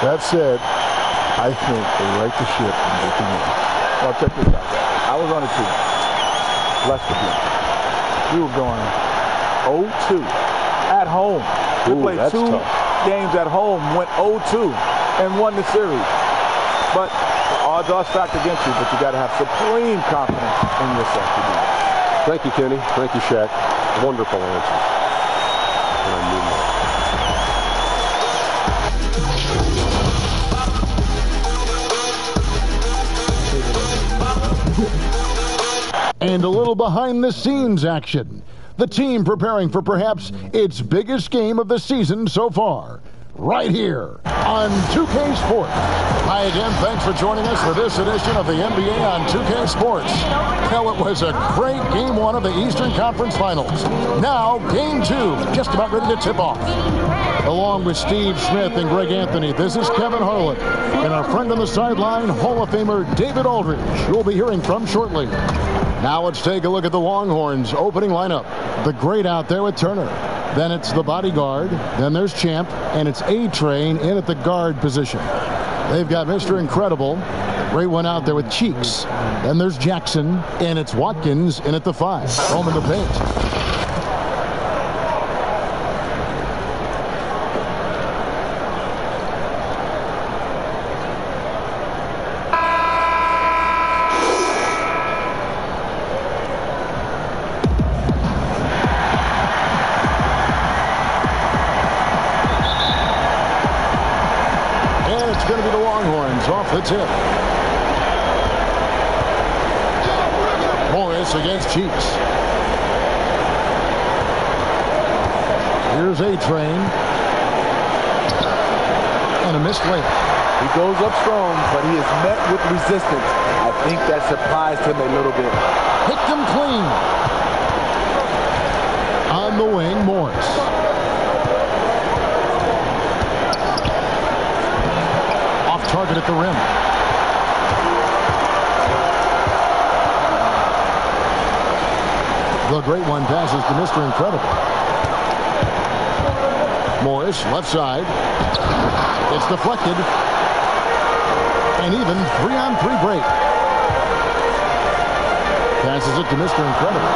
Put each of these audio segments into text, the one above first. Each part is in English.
That said, I think they right the ship and get the win. Well, check this out. I was on a team. Lester Beach. We were going 0-2 at home. We played two games at home, went 0-2, and won the series. But the odds are stacked against you, but you got to have supreme confidence in yourself to do it. Thank you, Kenny. Thank you, Shaq. Wonderful answers. And a little behind-the-scenes action. The team preparing for perhaps its biggest game of the season so far. Right here on 2K Sports. Hi again, thanks for joining us for this edition of the NBA on 2K Sports. Well, it was a great Game 1 of the Eastern Conference Finals. Now, Game 2, just about ready to tip off. Along with Steve Smith and Greg Anthony, this is Kevin Harlan. And our friend on the sideline, Hall of Famer David Aldridge, who we'll be hearing from shortly. Now let's take a look at the Longhorns' opening lineup. The great out there with Turner. Then it's the bodyguard. Then there's Champ. And it's A-Train in at the guard position. They've got Mr. Incredible. Great one out there with Cheeks. Then there's Jackson. And it's Watkins in at the 5. Roaming the paint. The tip. Morris against Cheeks. Here's A-Train. And a missed layup. He goes up strong, but he is met with resistance. I think that surprised him a little bit. Picked him clean. On the wing, Morris. Target at the rim. The great one passes to Mr. Incredible. Morris, left side. It's deflected. And even 3-on-3 break. Passes it to Mr. Incredible.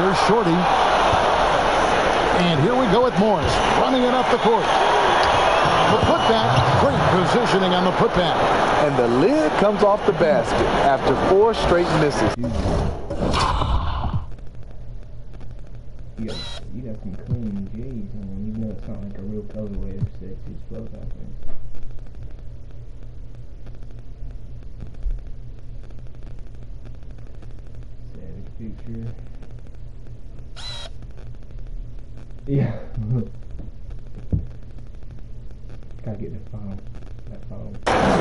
Here's Shorty. And here we go with Morris. Running it up the court. The putback, great positioning on the putback. And the lid comes off the basket after 4 straight misses. You got some clean J's on. You know it's not like a real colorway of sexy stuff out there. Savage picture. Yeah. Gotta get the phone. That phone.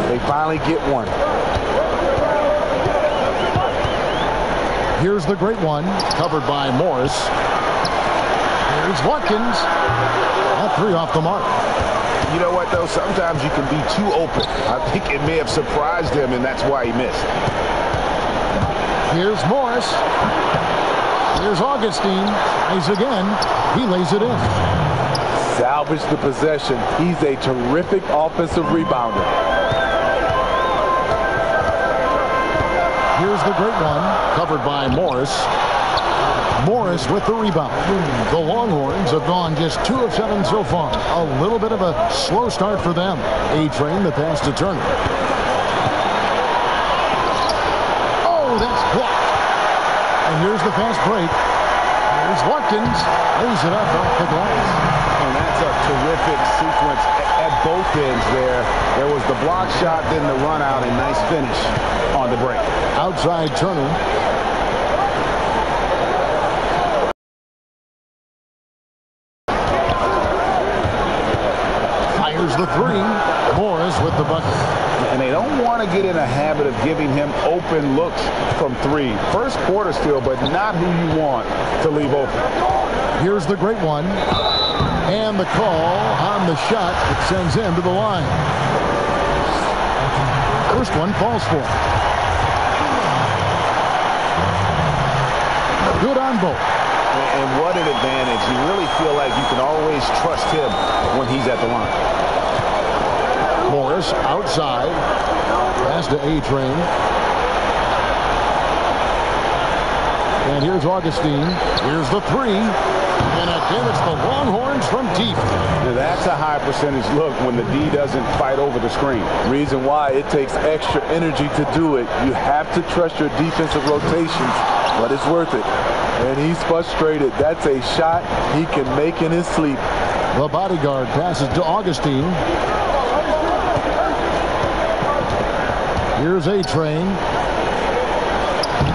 They finally get one. Here's the great one, covered by Morris. Here's Watkins. That 3 off the mark. You know what, though? Sometimes you can be too open. I think it may have surprised him, and that's why he missed. Here's Morris. Here's Augustine. He's again. He lays it in. Salvage the possession. He's a terrific offensive rebounder. Here's the great one, covered by Morris. Morris with the rebound. The Longhorns have gone just 2 of 7 so far. A little bit of a slow start for them. A-Train, the pass to Turner. Oh, that's blocked. And here's the fast break. Here's Watkins. Lays it up off the glass. And that's a terrific sequence at both ends there. There was the block shot, then the run out, and nice finish on the break. Outside Turner. Fires the 3. Morris with the bucket. And they don't want to get in a habit of giving him open looks from 3. First quarter still, but not who you want to leave open. Here's the great one. And the call on the shot that sends him to the line. First one falls for. Good on both. And what an advantage. You really feel like you can always trust him when he's at the line. Morris outside. Pass to A-Train. And here's Augustine. Here's the three. And again, it's the Longhorns from deep. Now that's a high percentage look when the D doesn't fight over the screen. Reason why it takes extra energy to do it. You have to trust your defensive rotations, but it's worth it. And he's frustrated. That's a shot he can make in his sleep. The bodyguard passes to Augustine. Here's A-Train.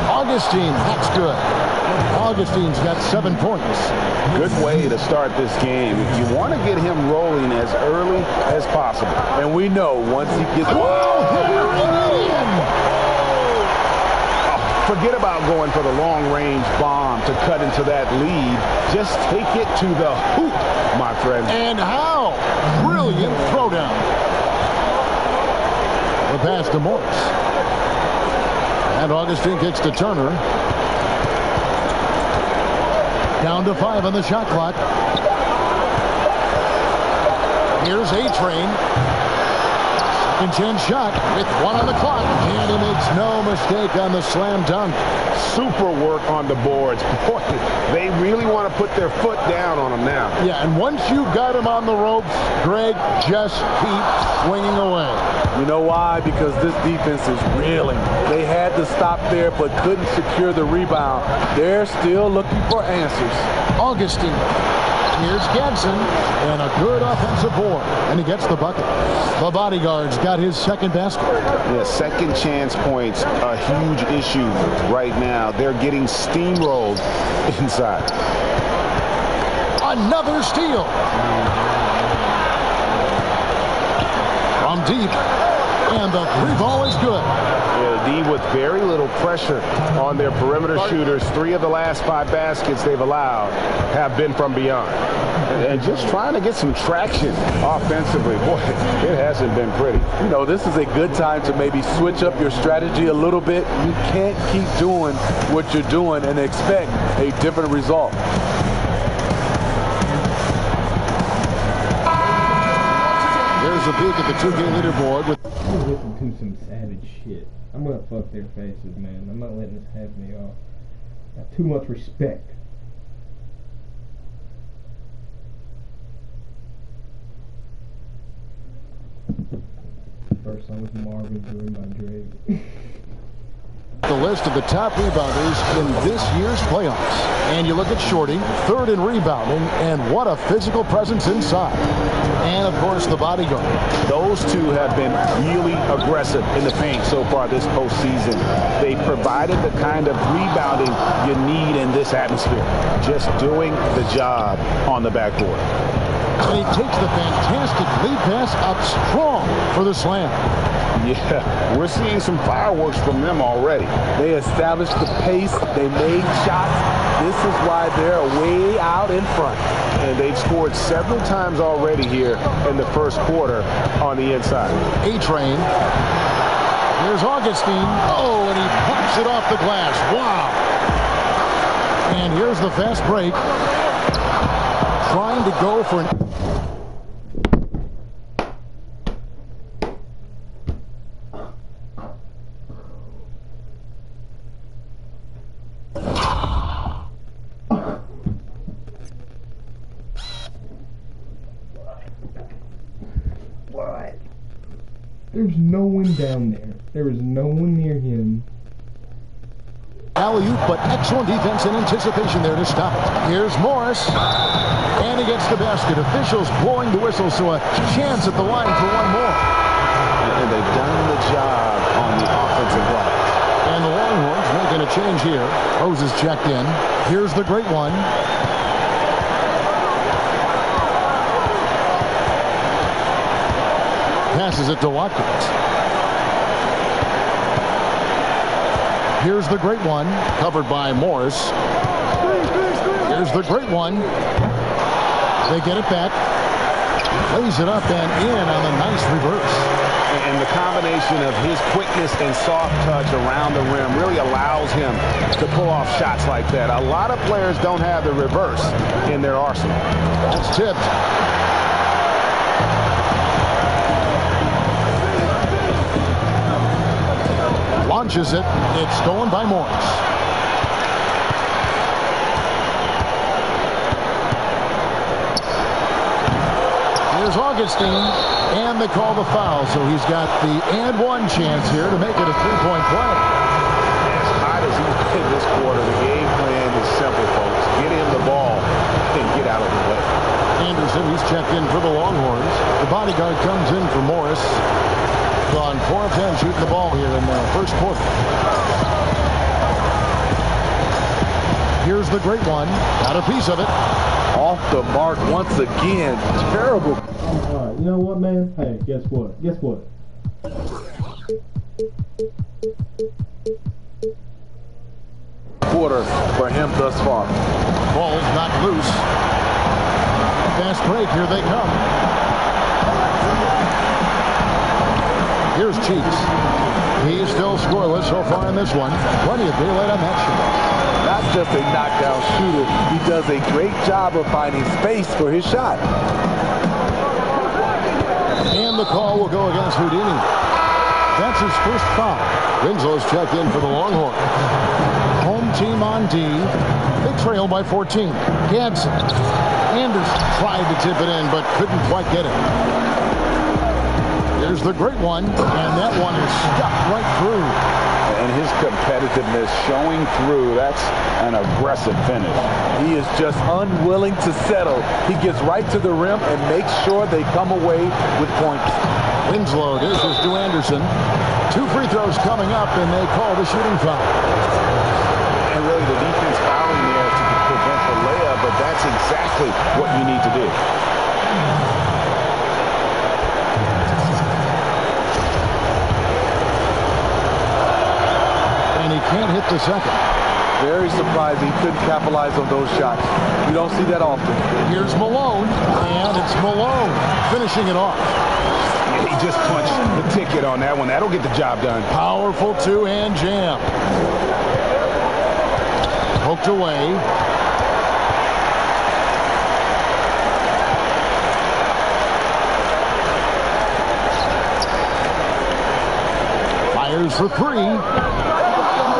Augustine, that's good. Augustine's got 7 points. Good way to start this game. You want to get him rolling as early as possible. And we know once he gets... Forget about going for the long-range bomb to cut into that lead. Just take it to the hoop, my friend. And how? Brilliant throwdown. The pass to Morris. And Augustine kicks to Turner. Down to 5 on the shot clock. Here's A-Train. Second chance shot with 1 on the clock. And he makes no mistake on the slam dunk. Super work on the boards. Boy, they really want to put their foot down on him now. Yeah, and once you got him on the ropes, Greg, just keep swinging away. You know why? Because this defense is reeling. They had to stop there but couldn't secure the rebound. They're still looking for answers. Augustine. Here's Gadsden, and a good offensive board, and he gets the bucket. The bodyguard's got his second basket. Yeah, second chance points, a huge issue right now. They're getting steamrolled inside. Another steal. From deep, and the three ball is good. Yeah, D with very little pressure on their perimeter shooters. 3 of the last 5 baskets they've allowed have been from beyond. And just trying to get some traction offensively. Boy, it hasn't been pretty. You know, this is a good time to maybe switch up your strategy a little bit. You can't keep doing what you're doing and expect a different result. There's a peek at the 2K leaderboard with Listen to some savage shit. I'm gonna fuck their faces, man. I'm not letting this have me off. Got too much respect. First song was Marvin Joined by Drake. the list of the top rebounders in this year's playoffs. And you look at Shorty, 3rd in rebounding, and what a physical presence inside. And, of course, the bodyguard. Those two have been really aggressive in the paint so far this postseason. They provided the kind of rebounding you need in this atmosphere. Just doing the job on the backboard. And he takes the fantastic lead pass up strong for the slam. Yeah, we're seeing some fireworks from them already. They established the pace. They made shots. This is why they're way out in front. And they've scored several times already here in the first quarter on the inside. A-Train. Here's Augustine. Oh, and he pops it off the glass. Wow. And here's the fast break. Trying to go for an... What? There's no one down there. There is no one near him. Alley-oop, but excellent defense and anticipation there to stop it. Here's Morris. And he gets the basket. Officials blowing the whistle, so a chance at the line for one more. And they've done the job on the offensive block. And the Longhorns making a change here. Rose is checked in. Here's the great one. Passes it to Watkins. Here's the great one, covered by Morris. Here's the great one. They get it back. Lays it up and in on a nice reverse. And the combination of his quickness and soft touch around the rim really allows him to pull off shots like that. A lot of players don't have the reverse in their arsenal. That's tipped. launches it. It's stolen by Morris. Here's Augustine, and they call the foul, so he's got the and one chance here to make it a three-point play. As hot as he's been this quarter, the game plan is simple, folks. Get him the ball and get out of the way. Anderson, he's checked in for the Longhorns. The bodyguard comes in for Morris. Gone 4 of 10 shooting the ball here in the first quarter. Here's the great one. Got a piece of it. Off the mark once again. Terrible. All right, you know what, man? Hey, guess what? Guess what? Quarter for him thus far. Ball's not loose. Fast break. Here they come. Here's Cheeks. He's still scoreless so far in this one. Plenty of daylight on that shot. Not just a knockdown shooter, he does a great job of finding space for his shot. And the call will go against Houdini. That's his first foul. Winslow's checked in for the Longhorns. Home team on D. They trail by 14. Gadsden. Anderson tried to tip it in, but couldn't quite get it. Here's the great one, and that one is stuck right through. And his competitiveness showing through. That's an aggressive finish. He is just unwilling to settle. He gets right to the rim and makes sure they come away with points. Winslow dishes to Anderson. 2 free throws coming up, and they call the shooting foul. And really the defense fouling there to prevent the layup, but that's exactly what you need to do. And he can't hit the second. Very surprising. Couldn't capitalize on those shots. You don't see that often. Here's Malone, and it's Malone finishing it off. He just punched the ticket on that one. That'll get the job done. Powerful two-hand jam. Poked away. Fires for 3.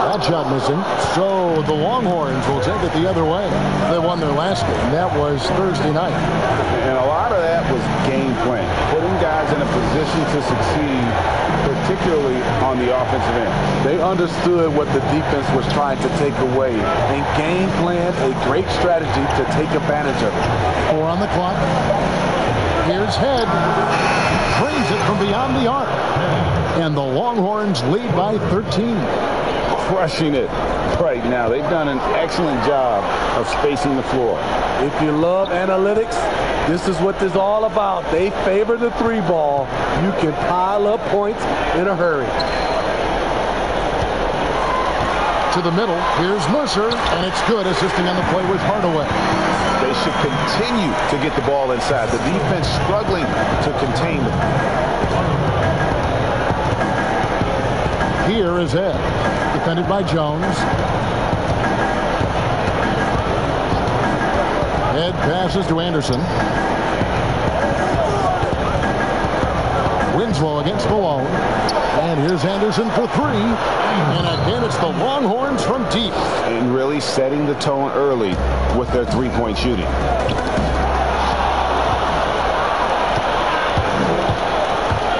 That shot missing. So the Longhorns will take it the other way. They won their last game. That was Thursday night. And a lot of that was game plan. Putting guys in a position to succeed, particularly on the offensive end. They understood what the defense was trying to take away and game plan a great strategy to take advantage of it. 4 on the clock. Here's Head. Drains it from beyond the arc. And the Longhorns lead by 13. Crushing it right now. They've done an excellent job of spacing the floor. If you love analytics, this is what this is all about. They favor the 3 ball. You can pile up points in a hurry. To the middle. Here's Mercer, and it's good, assisting on the play with Hardaway. They should continue to get the ball inside. The defense struggling to contain them. Here is Ed, defended by Jones. Ed passes to Anderson. Winslow against Malone. And here's Anderson for 3. And again, it's the Longhorns from deep. And really setting the tone early with their three-point shooting.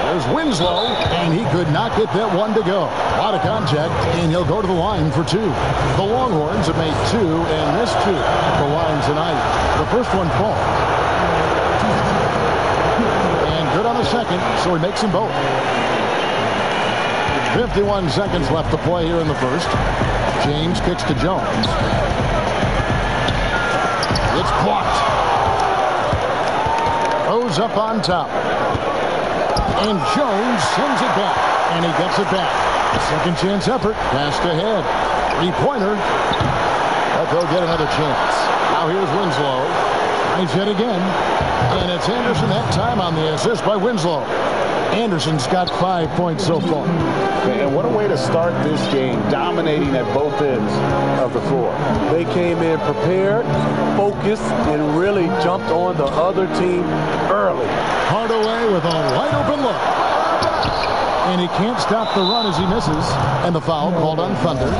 There's Winslow, and he could not get that one to go. A lot of contact, and he'll go to the line for 2. The Longhorns have made 2 and missed 2 at the line tonight. The first one falls. And good on the second, so he makes them both. 51 seconds left to play here in the first. James kicks to Jones. It's blocked. Rose up on top. And Jones slings it back, and he gets it back. Second chance effort, passed ahead. 3-pointer, but they'll get another chance. Now here's Winslow. Tries it again, and it's Anderson that time on the assist by Winslow. Anderson's got 5 points so far. And what a way to start this game, dominating at both ends of the floor. They came in prepared, focused, and really jumped on the other team early. Hardaway with a wide open look. And he can't stop the run as he misses. And the foul called on Thunder.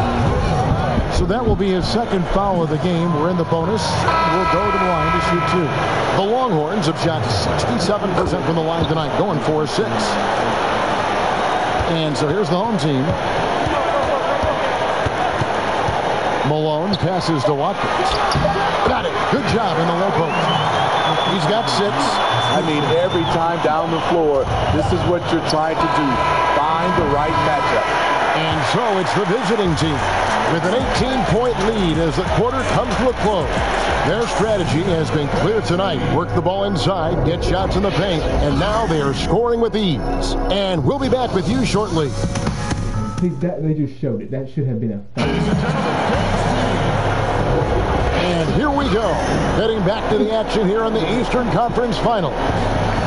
So that will be his second foul of the game. We're in the bonus. We'll go to the line to shoot 2. The Longhorns have shot 67% from the line tonight, going 4-6. And so here's the home team. Malone passes to Watkins. Got it. Good job in the low post. He's got 6. I mean, every time down the floor, this is what you're trying to do. Find the right matchup. And so it's the visiting team with an 18-point lead as the quarter comes to a close. Their strategy has been clear tonight. Work the ball inside, get shots in the paint, and now they are scoring with ease. And we'll be back with you shortly. They just showed it. That should have been a foul. And here we go, heading back to the action here in the Eastern Conference Final.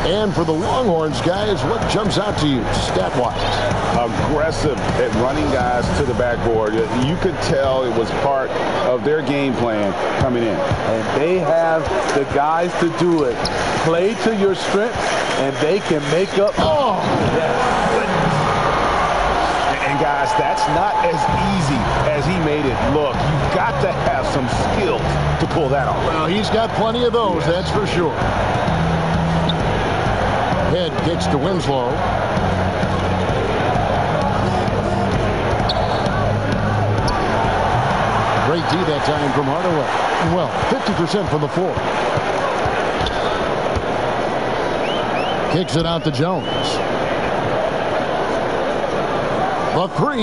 And for the Longhorns, guys, what jumps out to you stat-wise? Aggressive at running guys to the backboard. You could tell it was part of their game plan coming in. And they have the guys to do it. Play to your strengths, and they can make up. Oh! And guys, that's not as easy as he made it look. You've got to have some skills to pull that off. Well, he's got plenty of those, that's for sure. Head kicks to Winslow. Great D that time from Hardaway. Well, 50% from the floor. Kicks it out to Jones. The 3.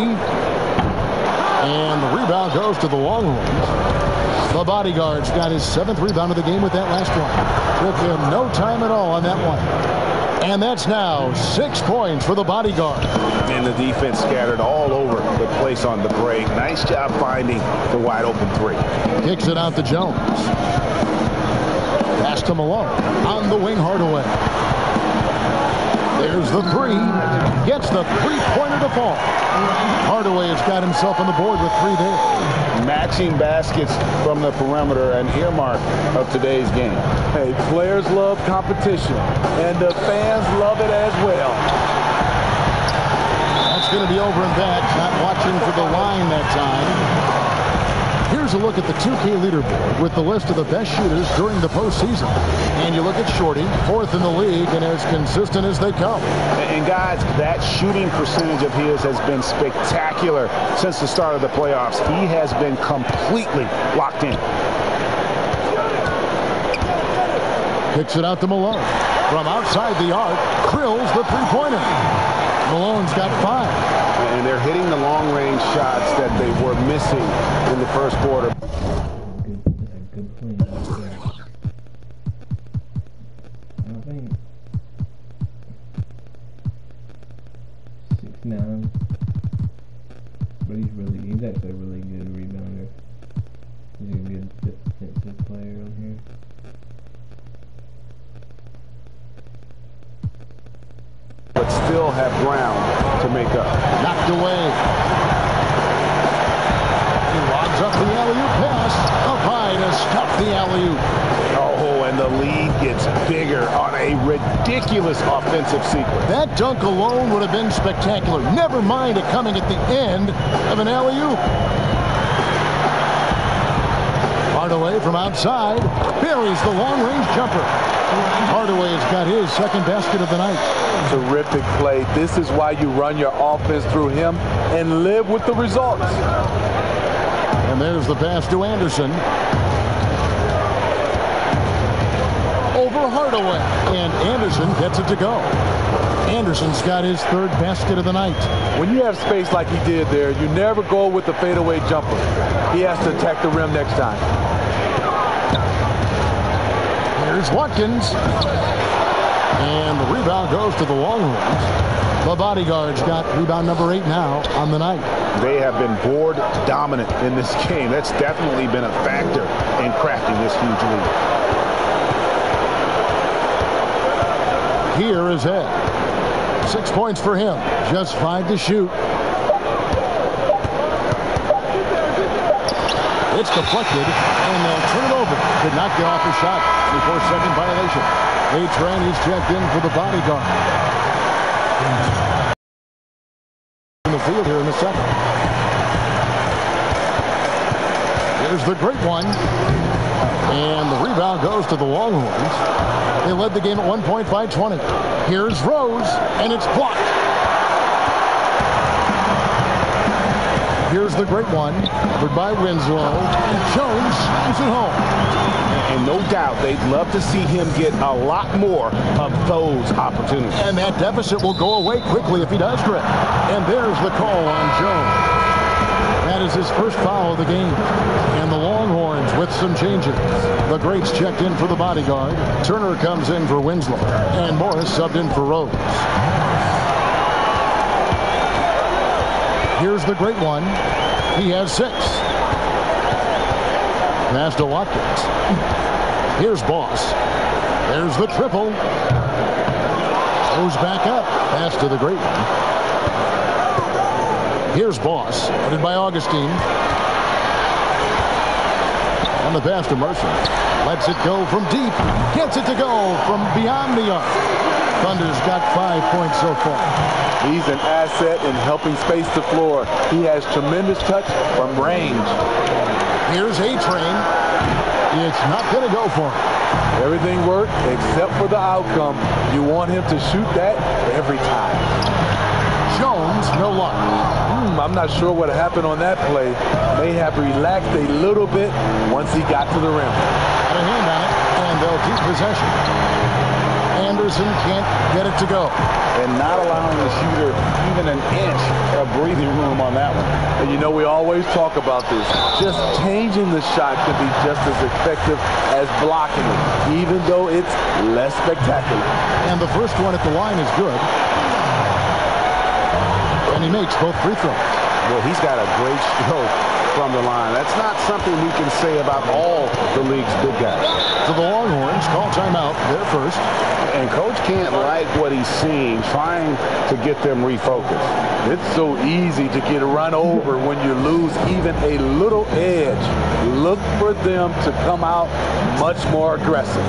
And the rebound goes to the Longhorns. The Bodyguard's got his 7th rebound of the game with that last one. Took him no time at all on that one. And that's now 6 points for the Bodyguard. And the defense scattered all over the place on the break. Nice job finding the wide open 3. Kicks it out to Jones. Pass to Malone. On the wing, Hardaway. There's the 3. Gets the 3-pointer to fall. Hardaway has got himself on the board with 3 there. Matching baskets from the perimeter, an earmark of today's game. Hey, players love competition, and the fans love it as well. That's going to be over and back. Not watching for the line that time. Here's a look at the 2K leaderboard with the list of the best shooters during the postseason. And you look at Shorty, 4th in the league, and as consistent as they come. And guys, that shooting percentage of his has been spectacular since the start of the playoffs. He has been completely locked in. Kicks it out to Malone. From outside the arc, drills the 3-pointer. Malone's got 5. And they're hitting the long-range shots that they were missing in the first quarter. Good plan right there. I think 6'9", but he's actually a really good rebounder. He's a good defensive player on here. But still have ground to make up. Knocked away. He lobs up the alley-oop pass. Up high to stop the alley-oop. Oh, and the lead gets bigger on a ridiculous offensive sequence. That dunk alone would have been spectacular. Never mind it coming at the end of an alley-oop. Hardaway from outside buries the long-range jumper. Hardaway has got his 2nd basket of the night. Terrific play. This is why you run your offense through him and live with the results. And there's the pass to Anderson. Over Hardaway. And Anderson gets it to go. Anderson's got his 3rd basket of the night. When you have space like he did there, you never go with the fadeaway jumper. He has to attack the rim next time. Here's Watkins. And the rebound goes to the Longhorns. The Bodyguard's got rebound number 8 now on the night. They have been board dominant in this game. That's definitely been a factor in crafting this huge lead. Here is Ed. 6 points for him. Just 5 to shoot. It's deflected, and they'll turn it over. Did not get off the shot. 24-second violation. A-Train is checked in for the Bodyguard. field here in the second. Here's the great one. And the rebound goes to the Longhorns. They led the game at one point by 20. Here's Rose, and it's blocked. Here's the great one, covered by Winslow. Jones slams it home. And no doubt they'd love to see him get a lot more of those opportunities. And that deficit will go away quickly if he does drip. And there's the call on Jones. That is his first foul of the game. And the Longhorns with some changes. The greats checked in for the bodyguard. Turner comes in for Winslow. And Morris subbed in for Rose. Here's the great one. He has 6. Pass to Watkins. Here's Boss. There's the triple. Goes back up. Pass to the great one. Here's Boss. Headed by Augustine. On the pass to Mercer. Lets it go from deep. Gets it to go from beyond the arc. Thunder's got 5 points so far. He's an asset in helping space the floor. He has tremendous touch from range. Here's A-Train. It's not going to go for him. Everything worked except for the outcome. You want him to shoot that every time. Jones, no luck. I'm not sure what happened on that play. May have relaxed a little bit once he got to the rim. Got a hand on it, and they'll keep possession. Anderson can't get it to go. And not allowing the shooter even an inch of breathing room on that one. And you know, we always talk about this. Just changing the shot can be just as effective as blocking it, even though it's less spectacular. And the first one at the line is good. And he makes both free throws. Well, he's got a great stroke from the line. That's not something we can say about all the league's big guys. So the Longhorns call timeout. They're first. And Coach can't like what he's seeing, trying to get them refocused. It's so easy to get run over when you lose even a little edge. Look for them to come out much more aggressive.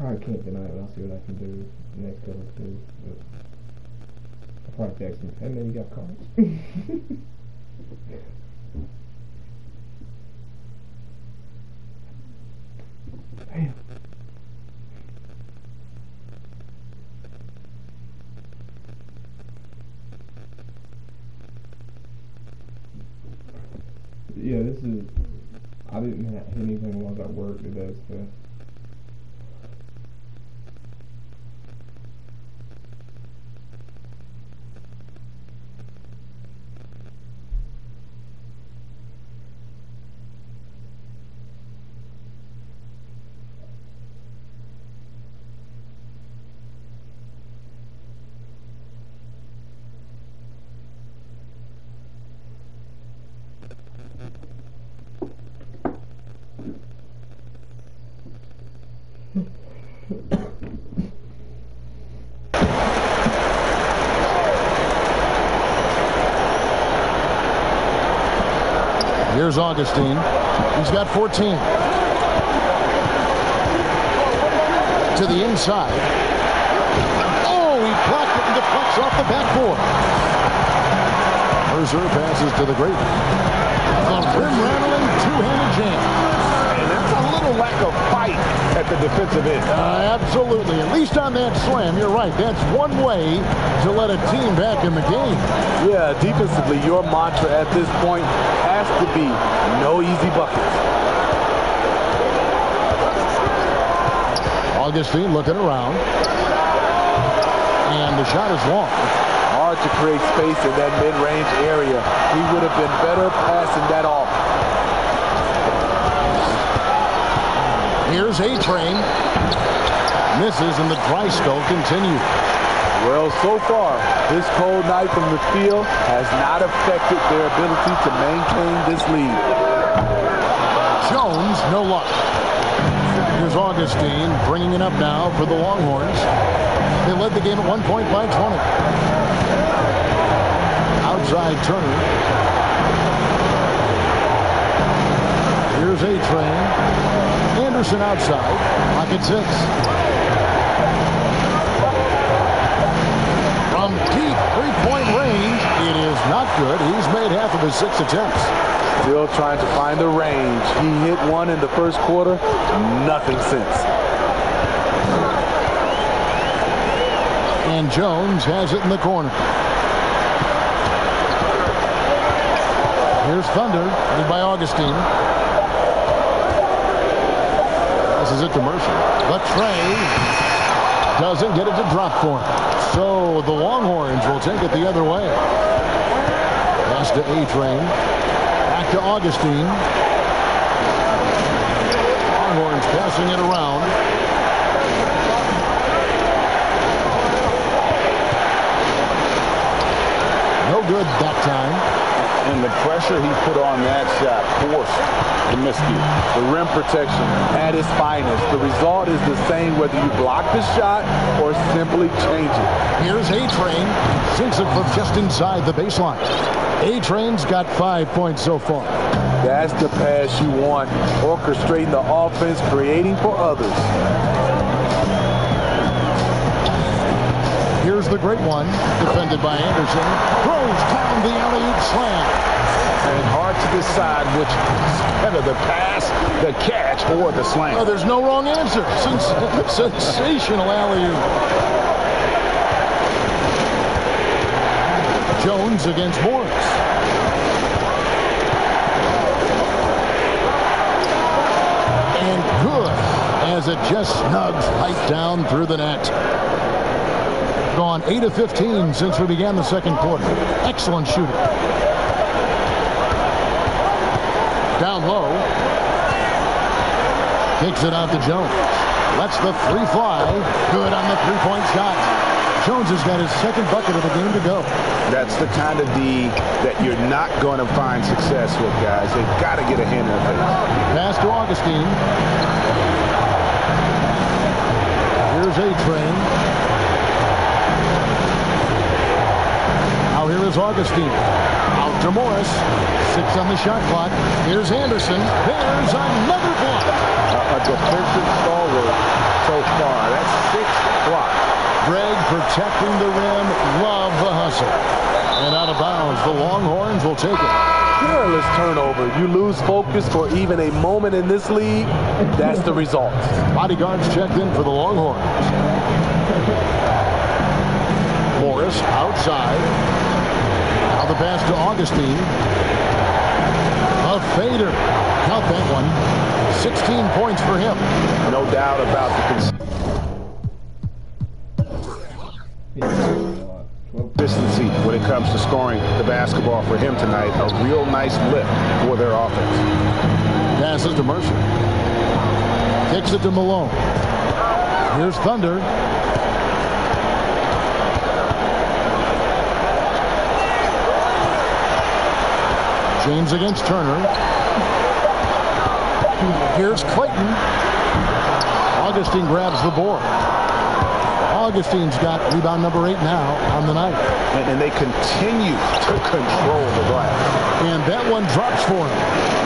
probably can't deny it, but I'll see what I can do next couple of days. But I'll probably text him, hey man, you got cards? Damn. Yeah, this is, I didn't have anything while I was at work today, so. Here's Augustine. He's got 14. To the inside. Oh, he blocked it and deflects off the backboard. Mercer passes to the great. The rim-rattling two-handed jam. And that's a little lack of fight at the defensive end. Absolutely. At least on that slam, you're right. That's one way to let a team back in the game. Yeah, defensively, your mantra at this point has to be no easy buckets. Augustine looking around. And the shot is long. Hard to create space in that mid-range area. He would have been better passing that off. Here's A-Train. Misses, and the dry spell continues. Well, so far, this cold night from the field has not affected their ability to maintain this lead. Jones, no luck. Here's Augustine bringing it up now for the Longhorns. They led the game at 1 point by 20. Outside Turner. Here's A-Train. Anderson outside. Pocket 6. From deep three-point range, it is not good. He's made half of his 6 attempts. Still trying to find the range. He hit one in the first quarter. Nothing since. And Jones has it in the corner. Here's Thunder, led by Augustine. Passes it to Mercer. But Trey doesn't get it to drop for him. So the Longhorns will take it the other way. Pass to A-Train. Back to Augustine. Longhorns passing it around. No good that time. And the pressure he put on that shot forced the miscue. The rim protection at its finest. The result is the same whether you block the shot or simply change it. Here's A-Train. Sinks it from just inside the baseline. A-Train's got 5 points so far. That's the pass you want. Orchestrating the offense, creating for others. Here's the great one, defended by Anderson. Throws down the alley-oop slam. And hard to decide which is better, the pass, the catch, or the slam. Oh, there's no wrong answer. Sensational alley-oop. Jones against Morris. And good, as it just snugs right down through the net. Gone 8 of 15 since we began the second quarter. Excellent shooting. Down low. Takes it out to Jones. Lets the three fly. Good on the three-point shot. Jones has got his second bucket of the game to go. That's the kind of D that you're not going to find success with, guys. They've got to get a hand in the face. Pass to Augustine. Here's A-Train. Now here is Augustine. Out to Morris. 6 on the shot clock. Here's Anderson. There's another block. A defensive stalwart so far. That's 6 blocks. Greg protecting the rim. Love the hustle. And out of bounds. The Longhorns will take it. Careless turnover. You lose focus for even a moment in this league. That's the result. Bodyguards checked in for the Longhorns. Morris outside. Now the pass to Augustine. A fader. Count that one. 16 points for him. No doubt about the consistency when it comes to scoring the basketball for him tonight. A real nice lift for their offense. Passes to Mercer. Kicks it to Malone. Here's Thunder. James against Turner. Here's Clayton. Augustine grabs the board. Augustine's got rebound number 8 now on the night. And they continue to control the glass. And that one drops for him.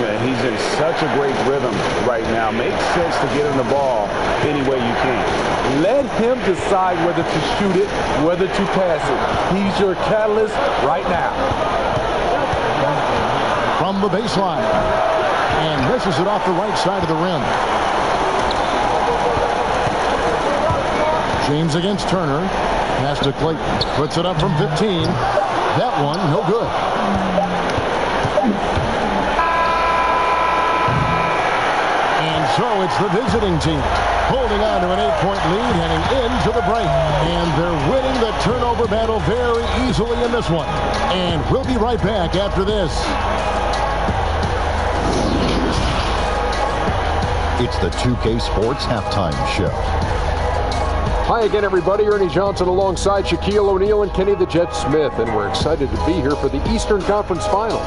Yeah, he's in such a great rhythm right now. Makes sense to get him the ball any way you can. Let him decide whether to shoot it, whether to pass it. He's your catalyst right now. From the baseline. And misses it off the right side of the rim. James against Turner. Pass to Clayton. Puts it up from 15. That one, no good. And so it's the visiting team holding on to an 8-point lead heading into the break. And they're winning the turnover battle very easily in this one. And we'll be right back after this. It's the 2K Sports Halftime Show. Hi again, everybody. Ernie Johnson alongside Shaquille O'Neal and Kenny the Jet Smith, and we're excited to be here for the Eastern Conference Finals.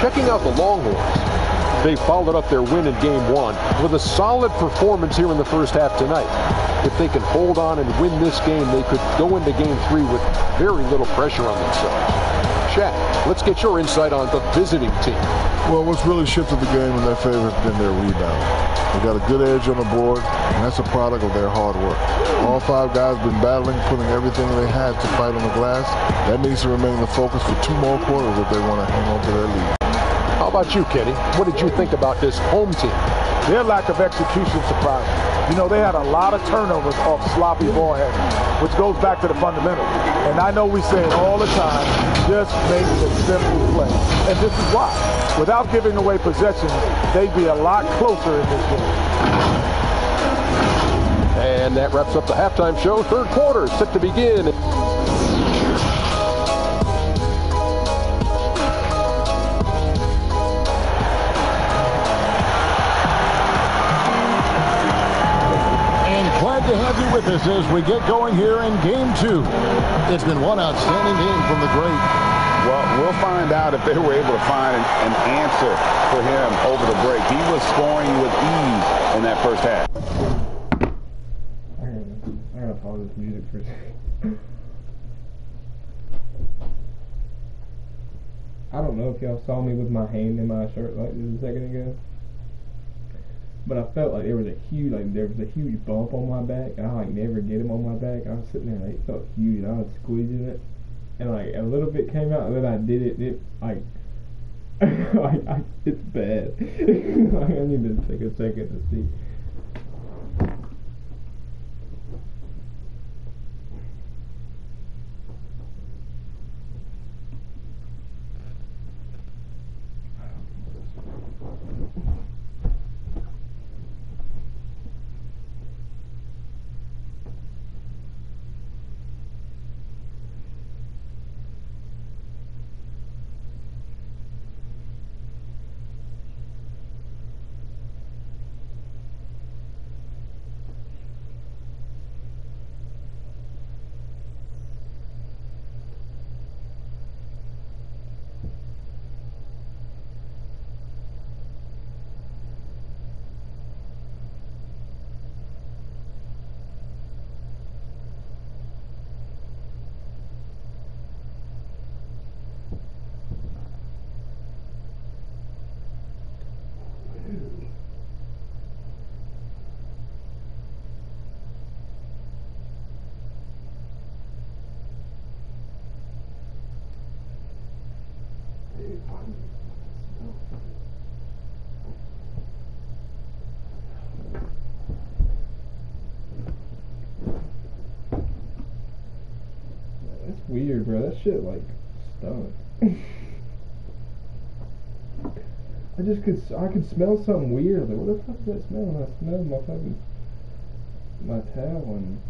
Checking out the Longhorns. They followed up their win in Game 1 with a solid performance here in the first half tonight. If they can hold on and win this game, they could go into Game 3 with very little pressure on themselves. Shaq, let's get your insight on the visiting team. Well, what's really shifted the game in their favor has been their rebound. They got a good edge on the board, and that's a product of their hard work. All 5 guys have been battling, putting everything they had to fight on the glass. That needs to remain the focus for 2 more quarters if they want to hang on to their lead. How about you, Kenny? What did you think about this home team? Their lack of execution surprised me. You know, they had a lot of turnovers off sloppy ball handling, which goes back to the fundamentals. And I know we say it all the time, just make the simple play. And this is why. Without giving away possessions, they'd be a lot closer in this game. And that wraps up the halftime show. Third quarter set to begin. To have you with us as we get going here in Game 2. It's been one outstanding game from the great. Well, we'll find out if they were able to find an answer for him over the break. He was scoring with ease in that first half. I gotta pause this music for a second. I don't know if y'all saw me with my hand in my shirt like this a second ago. But I felt like there was a huge bump on my back, and I never get him on my back. I was sitting there, it felt huge, and I was squeezing it, and a little bit came out, and then I did it, and it's bad. I need to take a second to see. That's weird, bro. That shit stunk. I could smell something weird. What the fuck is that smell? And I smelled my towel, and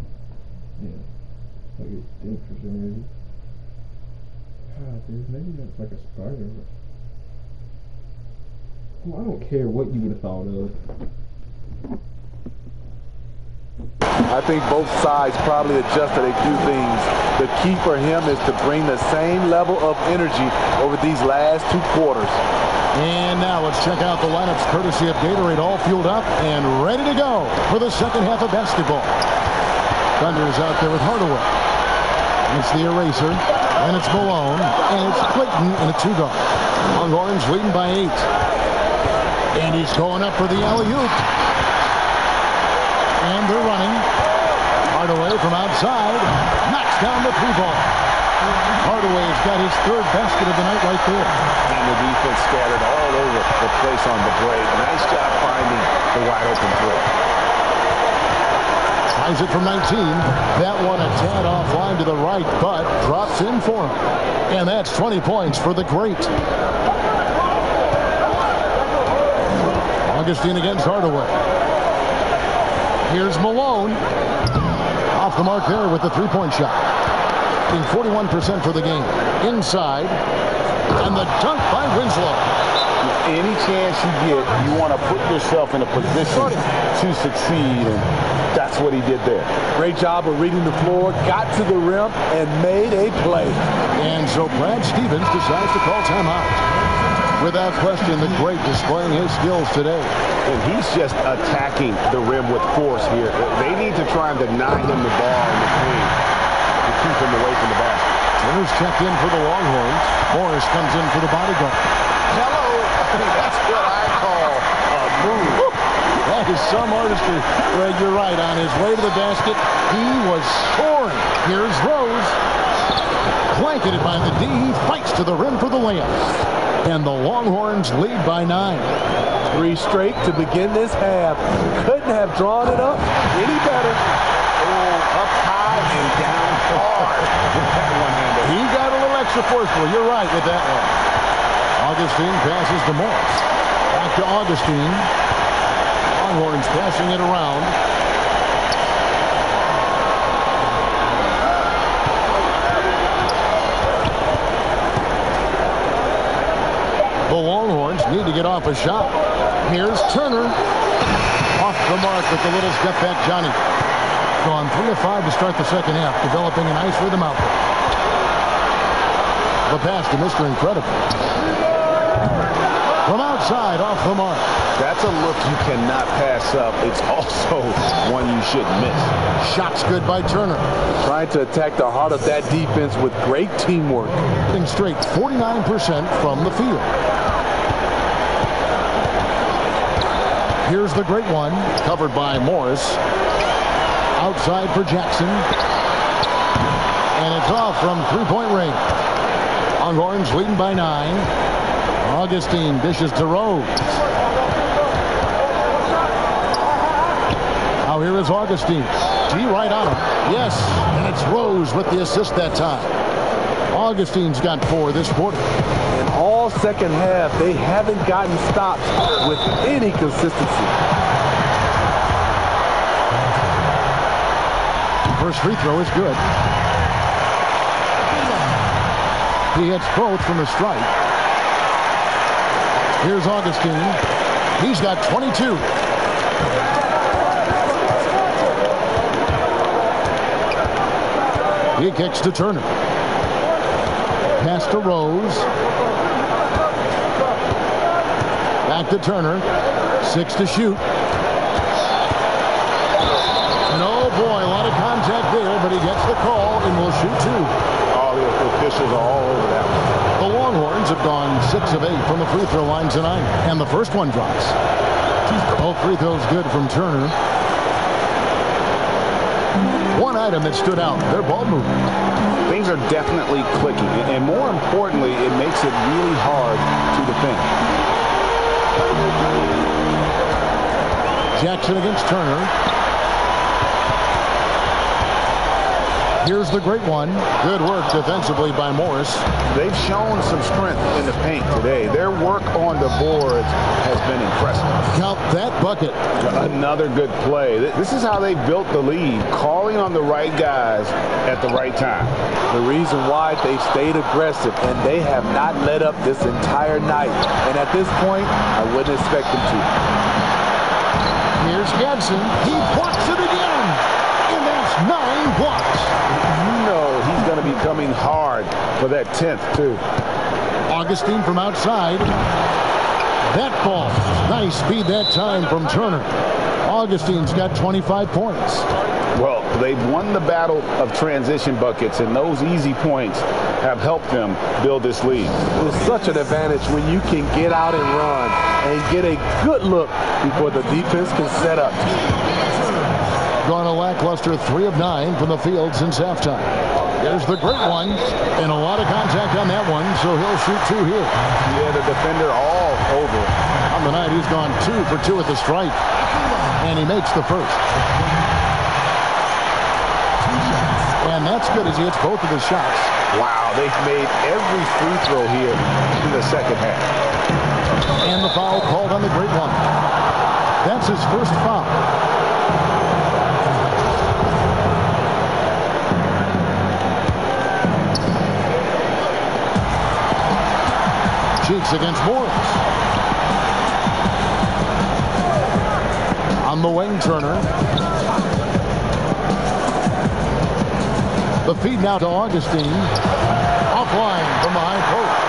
it stinks for some reason. God, dude, maybe that's like a spider. Well, I don't care what you would have thought of. I think both sides probably adjusted a few things. The key for him is to bring the same level of energy over these last 2 quarters. And now let's check out the lineups courtesy of Gatorade, all fueled up and ready to go for the second half of basketball. Thunder is out there with Hardaway. It's the eraser, and it's Malone, and it's Clayton in a 2-guard. Longhorns leading by 8. And he's going up for the alley-oop. And they're running. Hardaway from outside knocks down the 3-ball. Hardaway's got his 3rd basket of the night right there. And the defense scattered all over the place on the break. Nice job finding the wide open 3. Tries it from 19. That one a tad offline to the right, but drops in for him. And that's 20 points for the great. Augustine against Hardaway. Here's Malone. Off the mark there with the three-point shot. In 41% for the game. Inside. And the dunk by Winslow. Any chance you get, you want to put yourself in a position to succeed, and that's what he did there. Great job of reading the floor, got to the rim, and made a play. And so Brad Stevens decides to call timeout. Without question, the great displaying his skills today. And he's just attacking the rim with force here. They need to try and deny him the ball in the paint to keep him away from the basket. Turner's checked in for the Longhorns. Morris comes in for the bodyguard. Hello. That's what I call a move. That is some artistry. Greg, you're right. On his way to the basket, he was soaring. Here's Rose. Blanketed by the D. He fights to the rim for the layup. And the Longhorns lead by 9. 3 straight to begin this half. Couldn't have drawn it up any better. Oh, up high and down hard with that one-hander. He got a little extra forceful. You're right with that one. Augustine passes to Morris. Back to Augustine. Longhorns passing it around. The Longhorns need to get off a shot. Here's Turner. Off the mark with the little step back Johnny. Gone 3 of 5 to start the second half, developing a nice rhythm out there. The pass to Mr. Incredible. From outside, off the mark. That's a look you cannot pass up. It's also one you shouldn't miss. Shots good by Turner. Trying to attack the heart of that defense with great teamwork. Hitting straight 49% from the field. Here's the great one, covered by Morris. Outside for Jackson. And it's off from three-point range. Longhorns leading by 9. Augustine dishes to Rose. Now here is Augustine. D right on him. Yes, and it's Rose with the assist that time. Augustine's got 4 this quarter. In all second half, they haven't gotten stops with any consistency. First free throw is good. He hits both from the strike. Here's Augustine. He's got 22. He kicks to Turner. Pass to Rose. Back to Turner. 6 to shoot. And oh boy, a lot of contact there, but he gets the call and will shoot 2. All the officials are all over that one. The Longhorns have gone 6 of 8 from the free throw line tonight, and the first one drops. Both free throws good from Turner. One item that stood out, their ball movement. Things are definitely clicking, and more importantly, it makes it really hard to defend. Jackson against Turner. Here's the great one. Good work defensively by Morris. They've shown some strength in the paint today. Their work on the boards has been impressive. Count that bucket. Another good play. This is how they built the lead, calling on the right guys at the right time. The reason why they stayed aggressive, and they have not let up this entire night. And at this point, I wouldn't expect them to. Here's Gadsden. He blocks it again. And that's 9 blocks. You know he's going to be coming hard for that 10th, too. Augustine from outside. That ball. Nice speed that time from Turner. Augustine's got 25 points. Well, they've won the battle of transition buckets, and those easy points have helped them build this lead. It's such an advantage when you can get out and run and get a good look before the defense can set up. Gone a lackluster 3 of 9 from the field since halftime. There's the great one, and a lot of contact on that one, so he'll shoot 2 here. Yeah, the defender all over. On the night, he's gone 2 for 2 at the strike, and he makes the first. And that's good as he hits both of his shots. Wow, they've made every free throw here in the second half. And the foul called on the great one. That's his first foul. Cheeks against Morris. On the wing, Turner. The feed now to Augustine. Offline from the high post.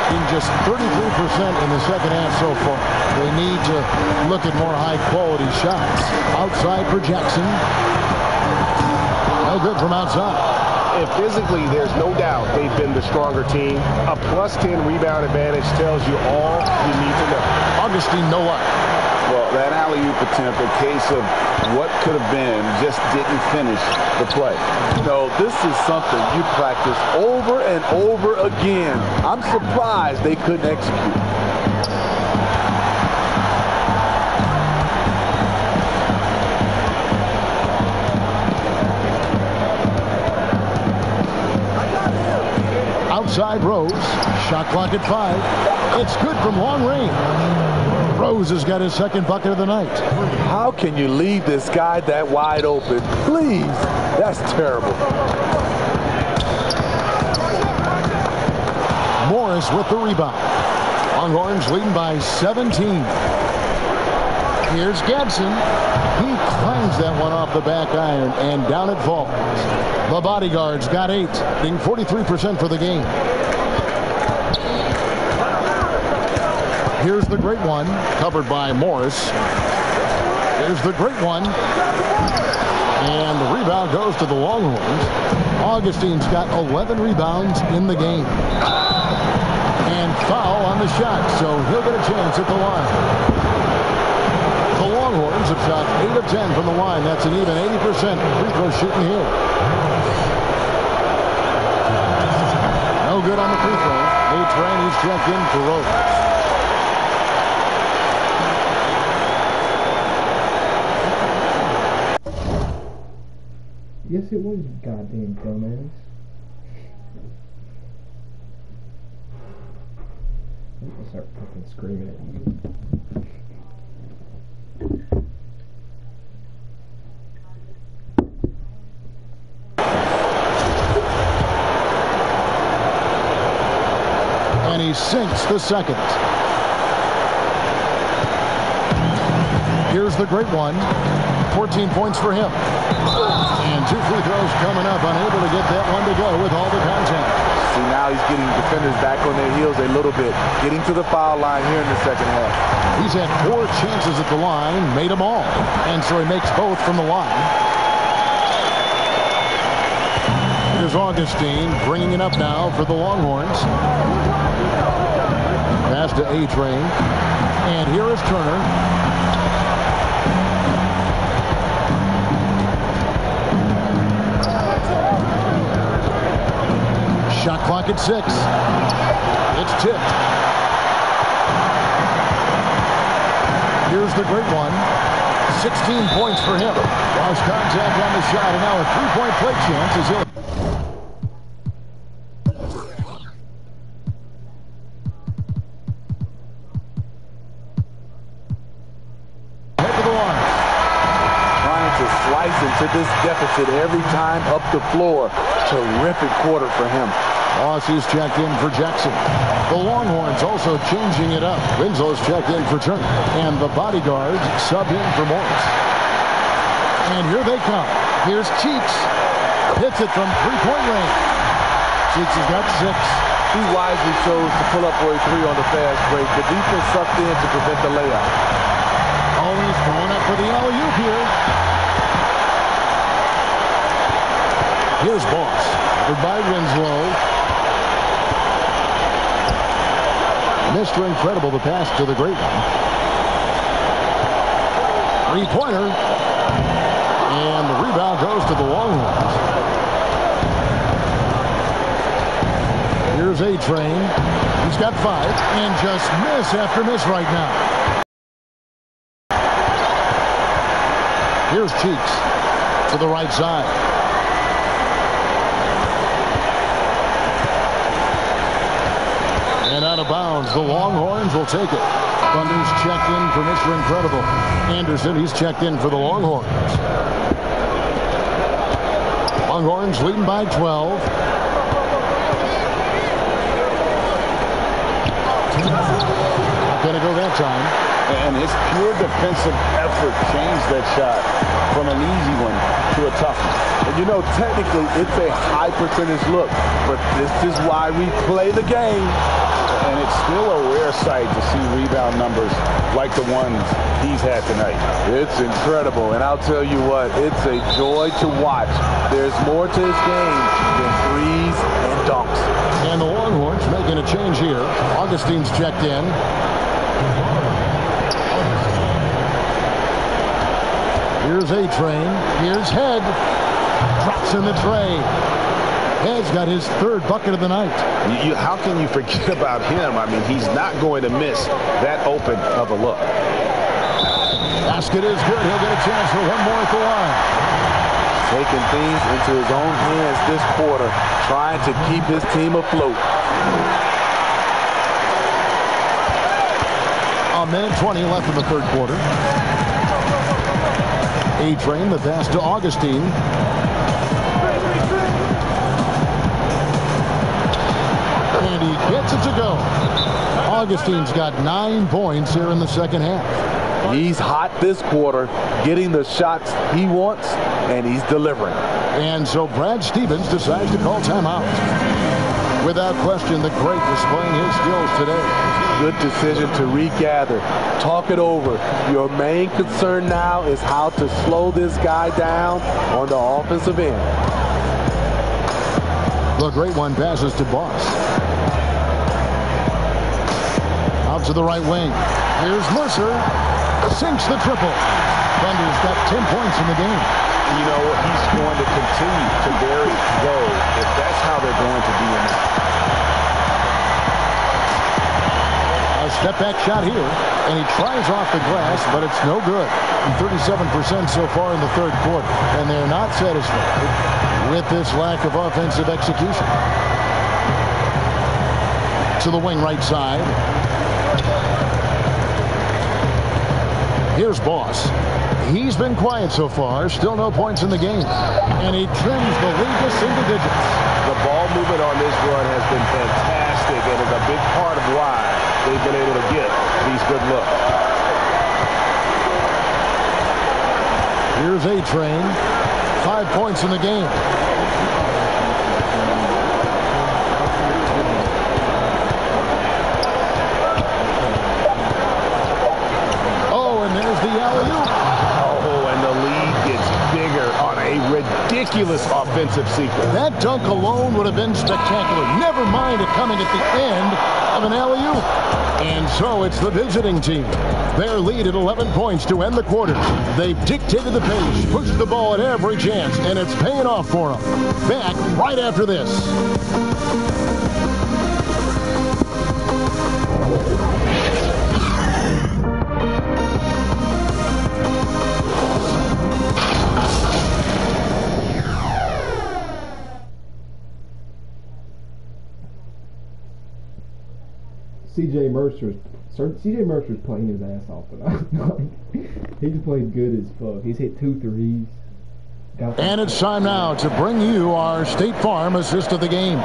In just 33% in the second half so far. They need to look at more high-quality shots. Outside for Jackson. No good from outside. And physically, there's no doubt they've been the stronger team. A +10 rebound advantage tells you all you need to know. Augustine, no luck. Well, that alley-oop attempt, a case of what could have been, just didn't finish the play. No, this is something you practice over and over again. I'm surprised they couldn't execute. Outside Rose. Shot clock at 5. It's good from long range. Rose has got his second bucket of the night. How can you leave this guy that wide open? Please. That's terrible. Morris with the rebound. Longhorns leading by 17. Here's Gadsden. He climbs that one off the back iron, and down it falls. The Bodyguards got 8, being 43% for the game. Here's the great one, covered by Morris. Here's the great one. And the rebound goes to the Longhorns. Augustine's got 11 rebounds in the game. And foul on the shot, so he'll get a chance at the line. The Longhorns have shot 8 of 10 from the line. That's an even 80% free throw shooting here. No good on the free throw. Nate Train, he's checked in for Rose. Yes, it was, goddamn dumbass. I'm gonna start fucking screaming at you. And he sinks the second. Here's the great one. 14 points for him. And 2 free throws coming up. Unable to get that one to go with all the contact. See, now he's getting defenders back on their heels a little bit. Getting to the foul line here in the second half. He's had 4 chances at the line. Made them all. And so he makes both from the line. Here's Augustine bringing it up now for the Longhorns. Pass to A-Train. And here is Turner. Shot clock at 6. It's tipped. Here's the great one. 16 points for him. Lost contact on the shot, and now a 3-point play chance is in. Head to the line. Trying to slice into this deficit every time up the floor. Terrific quarter for him. Rossi's checked in for Jackson. The Longhorns also changing it up. Winslow's checked in for Turner. And the Bodyguards sub in for Morris. And here they come. Here's Cheeks. Hits it from 3-point range. Cheeks has got 6. He wisely chose to pull up for a 3 on the fast break. The defense sucked in to prevent the layup. Always throwing up for the alley-oop here. Here's Boss. By Winslow. Mr. Incredible, the pass to the great one. 3-pointer. And the rebound goes to the Longhorns. Here's A-Train. He's got 5. And just miss after miss right now. Here's Cheeks to the right side. And out of bounds. The Longhorns will take it. Thunder's checked in for Mr. Incredible. Anderson, he's checked in for the Longhorns. Longhorns leading by 12. Not going to go that time. And his pure defensive effort changed that shot from an easy one to a tough one. And you know, technically, it's a high percentage look, but this is why we play the game. And it's still a rare sight to see rebound numbers like the ones he's had tonight. It's incredible, and I'll tell you what, it's a joy to watch. There's more to his game than threes and dunks. And the Longhorns making a change here. Augustine's checked in. Here's A-Train. Here's Head. Drops in the tray. Head's got his third bucket of the night. How can you forget about him? I mean, he's not going to miss that open of a look. Basket is good. He'll get a chance for one more at the line. Taking things into his own hands this quarter, trying to keep his team afloat. A minute 20 left in the third quarter. A-Train, the pass to Augustine. And he gets it to go. Augustine's got 9 points here in the second half. He's hot this quarter, getting the shots he wants, and he's delivering. And so Brad Stevens decides to call timeout. Without question, the great displaying his skills today. Good decision to regather, talk it over. Your main concern now is how to slow this guy down on the offensive end. The great one passes to Boss. Out to the right wing. Here's Mercer. Sinks the triple. Thunder's got 10 points in the game. You know, he's going to continue to bury goal if that's how they're going to be in it. A step back shot here, and he tries off the glass, but it's no good. 37% so far in the third quarter, and they're not satisfied with this lack of offensive execution. To the wing right side. Here's Boss. He's been quiet so far. Still no points in the game. And he trims the lead to single digits. The ball movement on this run has been fantastic and is a big part of why they've been able to get these good looks. Here's A-Train. 5 points in the game. Ridiculous offensive sequence. That dunk alone would have been spectacular. Never mind it coming at the end of an alley-oop. And so it's the visiting team. Their lead at 11 points to end the quarter. They've dictated the pace, pushed the ball at every chance, and it's paying off for them. Back right after this. C.J. Mercer's playing his ass off tonight. He's played good as fuck. He's hit 2 threes. And it's time now to bring you our State Farm assist of the game.